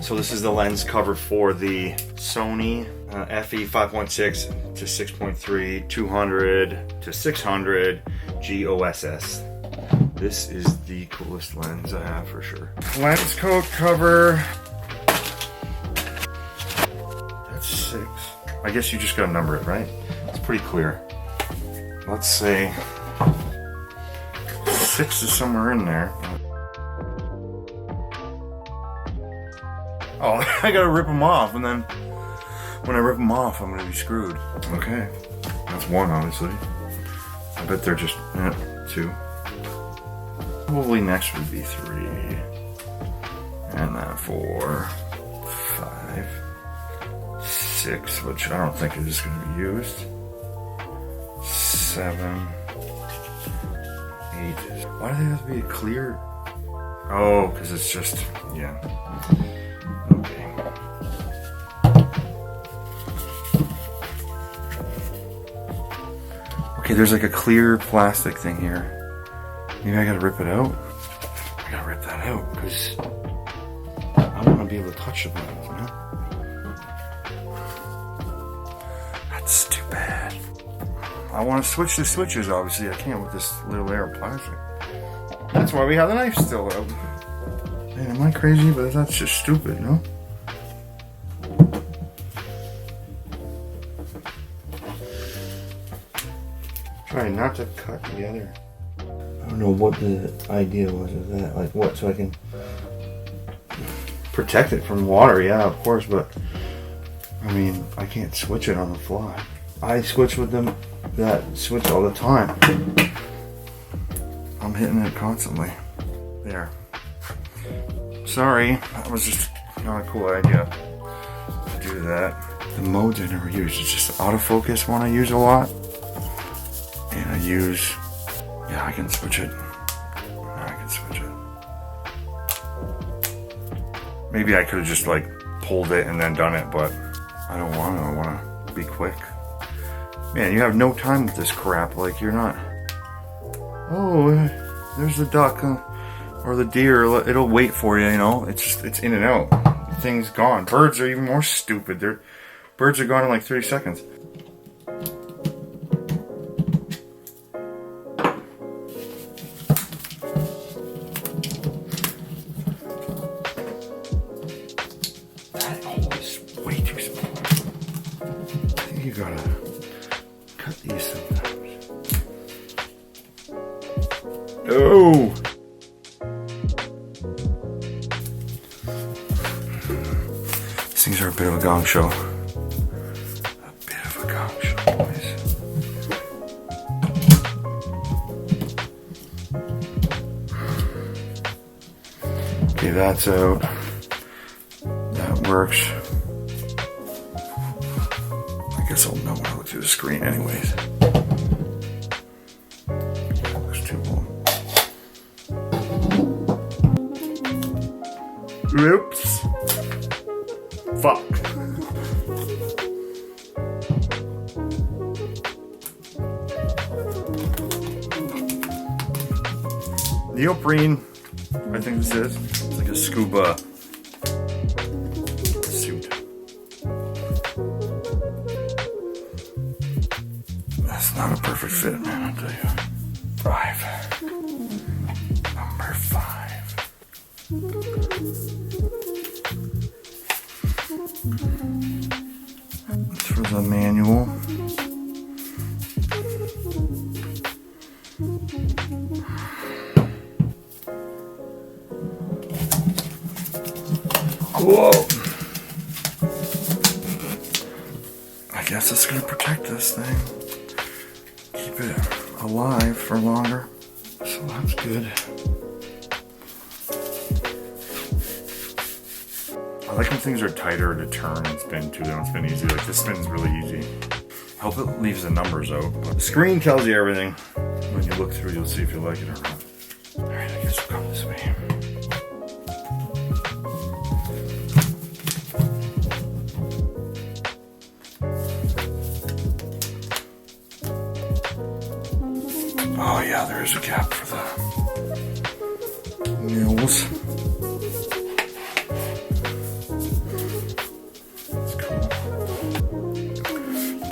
So this is the lens cover for the Sony FE 5.6 to 6.3, 200 to 600 G OSS. This is the coolest lens I have for sure. LensCoat cover. That's 6. I guess you just gotta number it, right? It's pretty clear. Let's say 6 is somewhere in there. Oh, I gotta rip them off, and then when I rip them off, I'm gonna be screwed. Okay, that's 1, obviously. I bet they're just 2. Probably next would be 3, and then 4, 5, 6, which I don't think is gonna be used. 7, 8. Why do they have to be clear? Oh, because it's just, yeah. Okay, there's like a clear plastic thing here. Maybe I gotta rip it out. I gotta rip that out because I want to be able to touch the buttons, you know? That's too bad. I want to switch the switches, obviously. I can't with this little layer of plastic. That's why we have the knife still out. Man, am I crazy? But that's just stupid, no? Try not to cut together. I don't know what the idea was of that. Like what? So I can protect it from water, yeah, of course, but I mean, I can't switch it on the fly. I switch with them that switch all the time. I'm hitting it constantly. There. Sorry, that was just not a cool idea to do that. The modes I never use. It's just autofocus one I use a lot. And I use, yeah, I can switch it. I can switch it. Maybe I could have just like pulled it and then done it, but I don't want to. I want to be quick. Man, you have no time with this crap. Like you're not, oh, there's the duck or the deer. It'll wait for you, you know. It's in and out. The thing's gone. Birds are even more stupid. Birds are gone in like 30 seconds. You gotta cut these sometimes. Oh! These things are a bit of a gong show. A bit of a gong show, boys. Okay, that's out. That works. I guess I'll know when I look through the screen anyways. That looks too long. Oops. Fuck. Neoprene, I think this is. It's like a scuba suit. That's not a perfect fit, man, I'll tell you. 5. Number 5. That's for the manual. Whoa! I guess it's gonna protect this thing. Keep it alive for longer. So that's good. I like when things are tighter to turn and spin too. They don't spin easy. Like this spins really easy. I hope it leaves the numbers out. But the screen tells you everything. When you look through, you'll see if you like it or not. Alright, I guess we'll come this way. Oh yeah, there is a gap for the nails.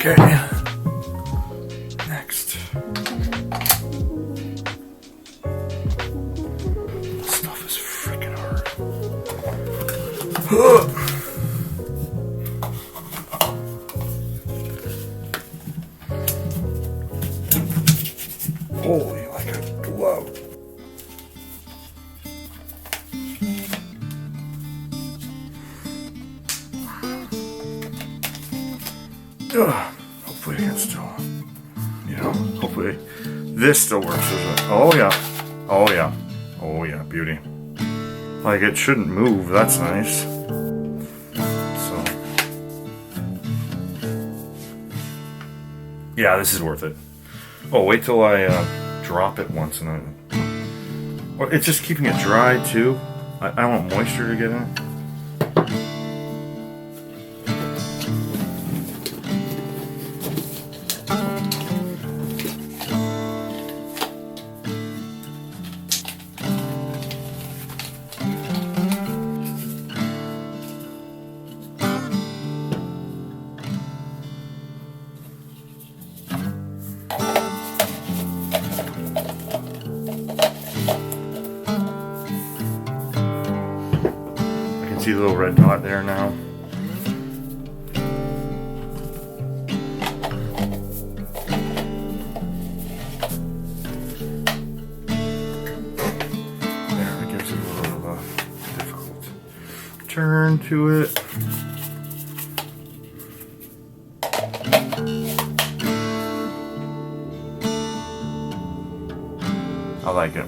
Okay. Next. This stuff is freaking hard. Holy, like a glove. Hopefully I can still, you know, hopefully this still works as a, oh yeah, oh yeah, oh yeah, beauty. Like it shouldn't move, that's nice. So, yeah, this is worth it. Oh, wait till I drop it once and then, well, it's just keeping it dry too. I want moisture to get in it. See the little red dot there now. There, it gives it a little bit of a difficult turn to it. I like it.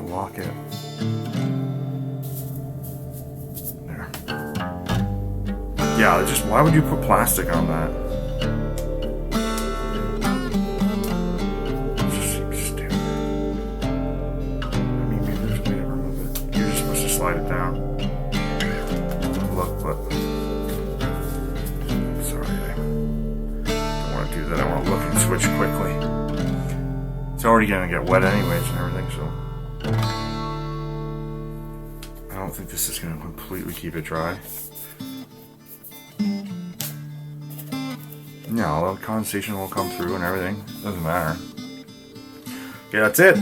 Lock it. There. Yeah, just why would you put plastic on that? It just seems stupid. I mean, maybe there's a way to remove it. You're just supposed to slide it down. Look, but sorry, I don't want to do that. I want to look and switch quickly. It's already gonna get wet anyways and everything, so. I don't think this is going to completely keep it dry. Yeah, all the condensation will come through and everything. Doesn't matter. Okay, that's it.